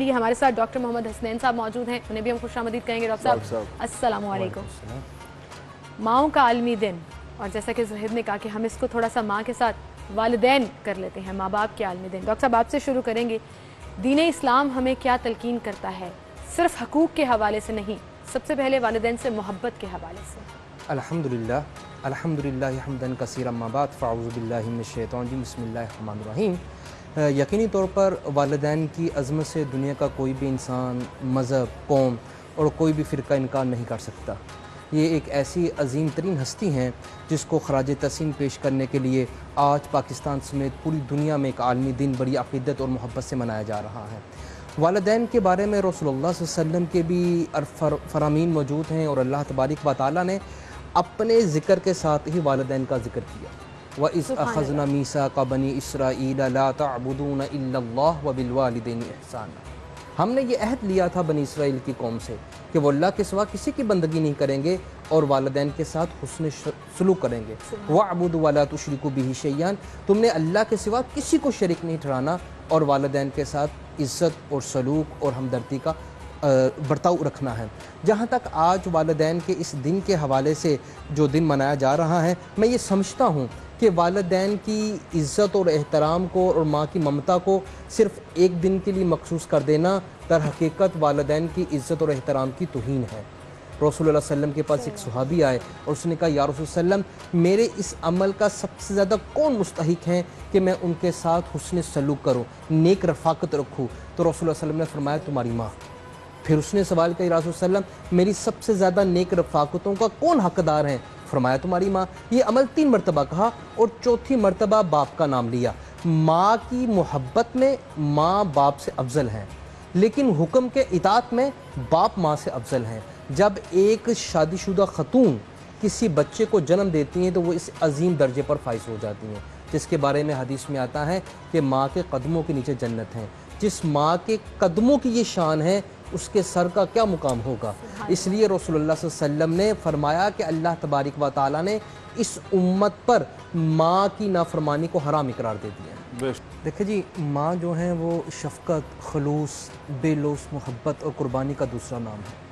لیے ہمارے ساتھ ڈاکٹر محمد حسنین صاحب موجود ہیں, انہیں بھی ہم خوش آمدید کہیں گے. ڈاکٹر صاحب السلام علیکم. ماؤں کا عالمی دن, اور جیسا کہ زہد نے کہا کہ ہم اس کو تھوڑا سا ماں کے ساتھ والدین کر لیتے ہیں, ماں باپ کے عالمی دن. ڈاکٹر صاحب آپ سے شروع کریں گے, دین اسلام ہمیں کیا تلقین کرتا ہے, صرف حقوق کے حوالے سے نہیں, سب سے پہلے والدین سے محبت کے حوالے سے. الحمدللہ حمدن کثیرا اما بعد فاعوذ باللہ من الشیطان الرجیم بسم اللہ الرحمن الرحیم. یقینی طور پر والدین کی عظمت سے دنیا کا کوئی بھی انسان, مذہب, قوم اور کوئی بھی فرقہ انکار نہیں کر سکتا. یہ ایک ایسی عظیم ترین ہستی ہیں جس کو خراج تحسین پیش کرنے کے لیے آج پاکستان سمیت پوری دنیا میں ایک عالمی دن بڑی عقیدت اور محبت سے منایا جا رہا ہے. والدین کے بارے میں رسول اللہ صلی اللہ علیہ وسلم کے بھی فرامین موجود ہیں, اور اللہ تبارک و تعالیٰ نے اپنے ذکر کے ساتھ ہی والدین کا ذکر کیا. وَإِذْ أَخَذْنَا مِيثَاقَ بَنِي إِسْرَائِيلَ لَا تَعْبُدُونَ إِلَّا اللَّهَ وَبِالْوَالِدَيْنِ إِحْسَانًا. ہم نے یہ عہد لیا تھا بنی اسرائیل کی قوم سے کہ وہ اللہ کے سوا کسی کی بندگی نہیں کریں گے اور والدین کے ساتھ حسن سلوک کریں گے. وَاعْبُدُوا وَلَا تُشْرِكُوا بِهِ شَيْئًا, تم نے اللہ کے سوا کسی کو شریک نہیں ٹھہرانا, اور والدین کے ساتھ عزت اور سلوک اور ہمدردی کا برتاؤ رکھنا ہے. جہاں تک آج والدین کے اس دن کے حوالے سے جو دن منایا جا رہا ہے, میں یہ سمجھتا ہوں کہ والدین کی عزت اور احترام کو اور ماں کی ممتا کو صرف ایک دن کے لیے مخصوص کر دینا در حقیقت والدین کی عزت اور احترام کی توہین ہے. رسول اللہ صلی اللہ علیہ وسلم کے پاس ایک صحابی آئے اور اس نے کہا, یا رسول اللہ علیہ وسلم میرے اس عمل کا سب سے زیادہ کون مستحق ہیں کہ میں ان کے ساتھ حسن سلوک کروں, نیک رفاقت رکھوں؟ تو رسول اللہ صلی اللہ علیہ وسلم نے فرمایا تمہاری ماں. پھر اس نے سوال کیا, یا رسول اللہ علیہ وسلم میری سب سے زیادہ نیک رفاقتوں کا کون حقدار ہیں؟ فرمایا تمہاری ماں. یہ عمل 3 مرتبہ کہا اور چوتھی مرتبہ باپ کا نام لیا. ماں کی محبت میں ماں باپ سے افضل ہیں, لیکن حکم کے اطاعت میں باپ ماں سے افضل ہیں. جب ایک شادی شدہ خاتون کسی بچے کو جنم دیتی ہیں تو وہ اس عظیم درجے پر فائز ہو جاتی ہیں, جس کے بارے میں حدیث میں آتا ہے کہ ماں کے قدموں کے نیچے جنت ہیں. جس ماں کے قدموں کی یہ شان ہے, اس کے سر کا کیا مقام ہوگا. اس لیے رسول اللہ صلی اللہ علیہ وسلم نے فرمایا کہ اللہ تبارک و تعالیٰ نے اس امت پر ماں کی نافرمانی کو حرام قرار دے دیا. دیکھیں جی, ماں جو ہیں وہ شفقت, خلوص, بے لوث محبت اور قربانی کا دوسرا نام ہے.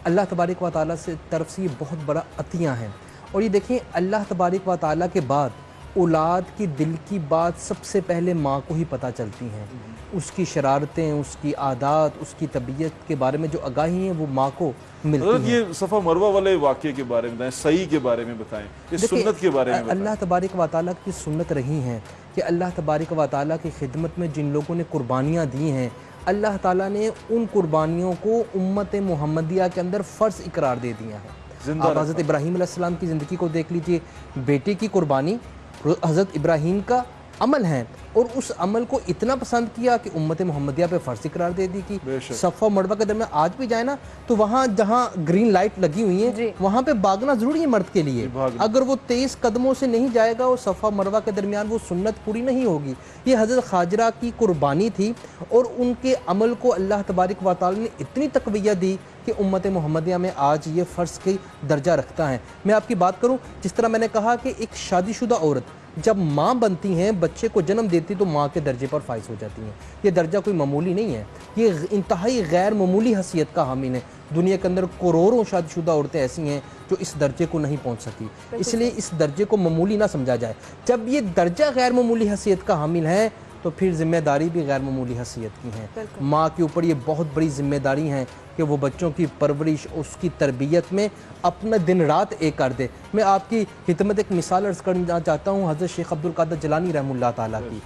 اللہ تبارک و تعالیٰ سے طرف سے یہ بہت بڑا عطیہ ہیں. اور یہ دیکھیں, اللہ تبارک و تعالیٰ کے بعد اولاد کی دل کی بات سب سے پہلے ماں کو ہی پتہ چلتی ہیں. اس کی شرارتیں, اس کی عادات, اس کی طبیعت کے بارے میں جو آگاہی ہیں وہ ماں کو ملتی ہیں. یہ صفا مروہ والے واقعے کے بارے میں بتائیں, صحیح کے بارے میں بتائیں, اس سنت کے بارے میں بتائیں. اللہ تبارک و تعالیٰ کی سنت رہی ہیں کہ اللہ تبارک و تعالیٰ کی خدمت میں جن لوگوں نے قربانیاں دی ہیں, اللہ تعالیٰ نے ان قربانیوں کو امت محمدیہ کے اندر فرض اقرار دے دیا ہے. آپ حضرت ابراہیم علیہ السلام کی زندگی کو دیکھ لیجئے, بیٹے کی قربانی حضرت ابراہیم کا عمل ہے, اور اس عمل کو اتنا پسند کیا کہ امت محمدیہ پہ فرض قرار دے دی کی. صفا و مروہ کے درمیان آج بھی جائے نا تو وہاں جہاں گرین لائٹ لگی ہوئی ہیں وہاں پہ بھاگنا ضروری ہے مرد کے لیے. اگر وہ 23 قدموں سے نہیں جائے گا وہ صفا و مروہ کے درمیان وہ سنت پوری نہیں ہوگی. یہ حضرت خاجرہ کی قربانی تھی, اور ان کے عمل کو اللہ تبارک و تعالی نے اتنی تقویت دی کہ امت محمدیہ میں آج یہ فرض کی درجہ رکھتا ہے. میں آپ کی بات کروں, جس طرح میں نے کہا کہ ایک شادی شدہ عورت جب ماں بنتی ہیں, بچے کو جنم دیتی تو ماں کے درجے پر فائز ہو جاتی ہیں. یہ درجہ کوئی معمولی نہیں ہے, یہ انتہائی غیر معمولی حیثیت کا حامل ہے. دنیا کے اندر کروڑوں شادی شدہ عورتیں ایسی ہیں جو اس درجے کو نہیں پہنچ سکی. اس لیے اس درجے کو معمولی نہ سمجھا جائے. جب یہ درجہ غیر معمولی حیثیت کا حامل ہے تو پھر ذمہ داری بھی غیر معمولی حیثیت کی ہیں. ماں کے اوپر یہ بہت بڑی ذمہ داری ہیں کہ وہ بچوں کی پرورش, اس کی تربیت میں اپنا دن رات ایک کر دے. میں آپ کی خدمت ایک مثال عرض کرنا چاہتا ہوں حضرت شیخ عبد القادر جیلانی رحمہ اللہ تعالیٰ کی.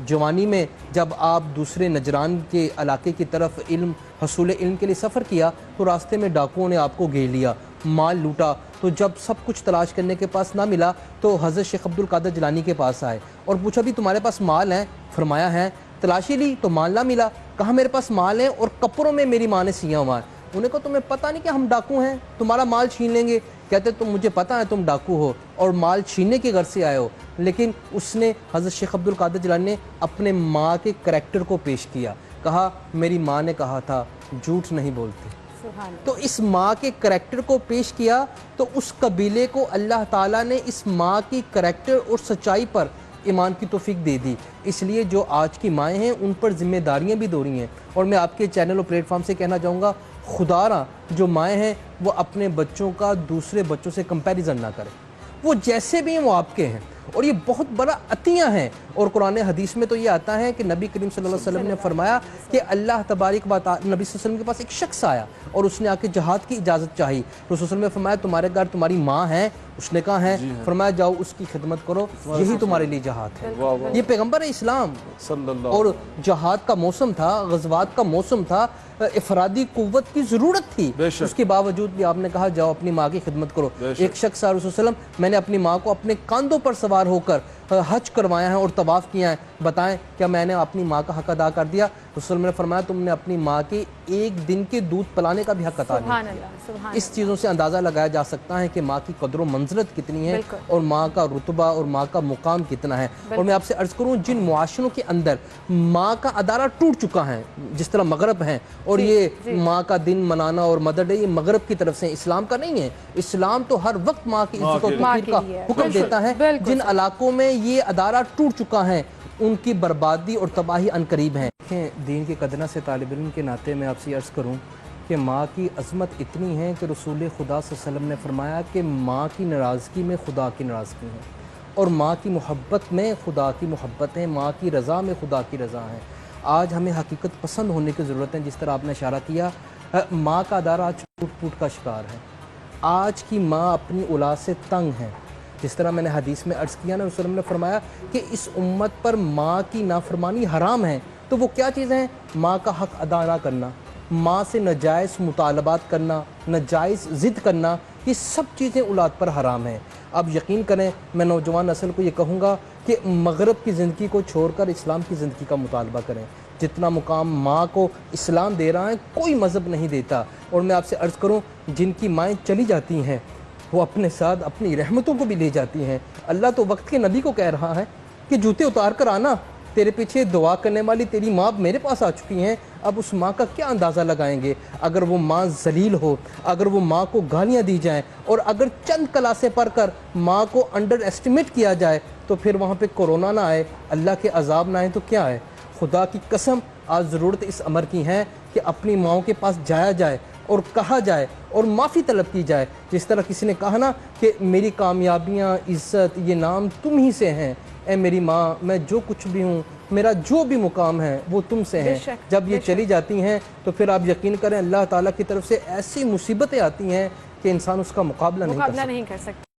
جوانی میں جب آپ دوسرے نجران کے علاقے کی طرف حصول علم کے لیے سفر کیا تو راستے میں ڈاکوؤں نے آپ کو گھیر لیا, مال لوٹا. تو جب سب کچھ تلاش کرنے کے پاس نہ ملا تو حضرت شیخ عبد القادر جیلانی کے پاس آئے اور پوچھا بھی تمہارے پاس مال ہے؟ فرمایا ہے. تلاشی لی تو مال نہ ملا. کہا میرے پاس مال ہے اور کپڑوں میں میری ماں نے سیا ہوا ہے. انہیں کہا تمہیں پتہ نہیں کہ ہم ڈاکو ہیں, تمہارا مال چھین لیں گے؟ کہتے تم مجھے پتہ ہے تم ڈاکو ہو اور مال چھیننے کے غرض سے آئے ہو. لیکن اس نے حضرت شیخ عبد القادر جیلانی نے اپنے ماں کے کریکٹر کو پیش کیا. کہا میری ماں نے کہا تھا جھوٹ نہیں بولتے. تو اس ماں کے کریکٹر کو پیش کیا تو اس قبیلے کو اللہ تعالیٰ نے اس ماں کی کریکٹر اور سچائی پر ایمان کی توفیق دے دی، اس لیے جو آج کی مائیں ہیں ان پر ذمہ داریاں بھی دو رہی ہیں۔ اور میں آپ کے چینل اور پلیٹ فارم سے کہنا چاہوں گا، خدارا جو مائیں ہیں وہ اپنے بچوں کا دوسرے بچوں سے کمپیریزن نہ کریں، وہ جیسے بھی ہیں وہ آپ کے ہیں، اور یہ بہت بڑا عطیہ ہیں۔ اور قرآن حدیث میں تو یہ آتا ہے کہ نبی کریم صلی اللہ علیہ وسلم نے فرمایا کہ اللہ تبارک و تعالی، نبی صلی اللہ علیہ وسلم کے پاس ایک شخص آیا اور اس نے آ کے جہاد کی اجازت چاہی، تو رسول صلی اللہ علیہ وسلم نے فرمایا تمہارے گھر تمہاری ماں ہے؟ اس نے کہا ہے، فرمایا جاؤ اس کی خدمت کرو، یہی تمہارے لیے جہاد ہے۔ یہ پیغمبر اسلام صلی اللہ اور جہاد کا موسم تھا، غزوات کا موسم تھا، افرادی قوت کی ضرورت تھی، بے شک۔ اس کے باوجود بھی آپ نے کہا جاؤ اپنی ماں کی خدمت کرو۔ بے شک۔ ایک شخص رسول صلی اللہ علیہ وسلم، میں نے اپنی ماں کو اپنے کاندھوں پر سوار ہو کر حج کروایا ہے اور طواف کیا ہے، بتائیں کیا میں نے اپنی ماں کا حق ادا کر دیا؟ رسول صلی اللہ علیہ وسلم نے فرمایا تم نے اپنی ماں کے ایک دن کے دودھ پلانے کا بھی حق ادا نہیں سبحان کیا۔ اللہ، سبحان اس چیزوں سے اندازہ لگایا جا سکتا ہے کہ ماں کی قدر و منزلت کتنی ہے بالکل۔ اور ماں کا رتبہ اور ماں کا مقام کتنا ہے۔ اور میں آپ سے عرض کروں، جن معاشروں کے اندر ماں کا ادارہ ٹوٹ چکا ہے، جس طرح مغرب ہیں، اور یہ ماں کا دن منانا اور مدر ڈے یہ مغرب کی طرف سے، اسلام کا نہیں ہے۔ اسلام تو ہر وقت ماں کی عزت و توقیر کا حکم دیتا ہے۔ جن علاقوں میں یہ ادارہ ٹوٹ چکا ہے ان کی بربادی اور تباہی عنقریب ہے۔ دین کی قدرہ سے طالب علم کے ناطے میں آپ سے عرض کروں کہ ماں کی عظمت اتنی ہے کہ رسول خدا صلی اللہ علیہ وسلم نے فرمایا کہ ماں کی ناراضگی میں خدا کی ناراضگی ہے، اور ماں کی محبت میں خدا کی محبت ہے، ماں کی رضا میں خدا کی رضا ہے۔ آج ہمیں حقیقت پسند ہونے کی ضرورت ہے، جس طرح آپ نے اشارہ کیا، ماں کا ادارہ آج ٹوٹ ٹوٹ کا شکار ہے۔ آج کی ماں اپنی اولاد سے تنگ ہے، جس طرح میں نے حدیث میں عرض کیا نا، رسول اللہ نے فرمایا کہ اس امت پر ماں کی نافرمانی حرام ہے۔ تو وہ کیا چیزیں ہیں؟ ماں کا حق ادا نہ کرنا، ماں سے ناجائز مطالبات کرنا، ناجائز ضد کرنا، یہ سب چیزیں اولاد پر حرام ہیں۔ اب یقین کریں، میں نوجوان نسل کو یہ کہوں گا کہ مغرب کی زندگی کو چھوڑ کر اسلام کی زندگی کا مطالبہ کریں۔ جتنا مقام ماں کو اسلام دے رہا ہے کوئی مذہب نہیں دیتا۔ اور میں آپ سے عرض کروں، جن کی مائیں چلی جاتی ہیں وہ اپنے ساتھ اپنی رحمتوں کو بھی لے جاتی ہیں۔ اللہ تو وقت کے نبی کو کہہ رہا ہے کہ جوتے اتار کر آنا، تیرے پیچھے دعا کرنے والی تیری ماں میرے پاس آ چکی ہیں۔ اب اس ماں کا کیا اندازہ لگائیں گے؟ اگر وہ ماں ذلیل ہو، اگر وہ ماں کو گالیاں دی جائیں، اور اگر چند کلاسیں پڑھ کر ماں کو انڈر ایسٹیمیٹ کیا جائے، تو پھر وہاں پہ کورونا نہ آئے، اللہ کے عذاب نہ آئے تو کیا ہے؟ خدا کی قسم، آج ضرورت اس امر کی ہے کہ اپنی ماؤں کے پاس جایا جائے اور کہا جائے اور معافی طلب کی جائے۔ جس طرح کسی نے کہا نا کہ میری کامیابیاں، عزت، یہ نام تم ہی سے ہیں، اے میری ماں، میں جو کچھ بھی ہوں، میرا جو بھی مقام ہے وہ تم سے ہے۔ جب یہ چلی جاتی ہیں تو پھر آپ یقین کریں اللہ تعالیٰ کی طرف سے ایسی مصیبتیں آتی ہیں کہ انسان اس کا مقابلہ نہیں کر سکتا۔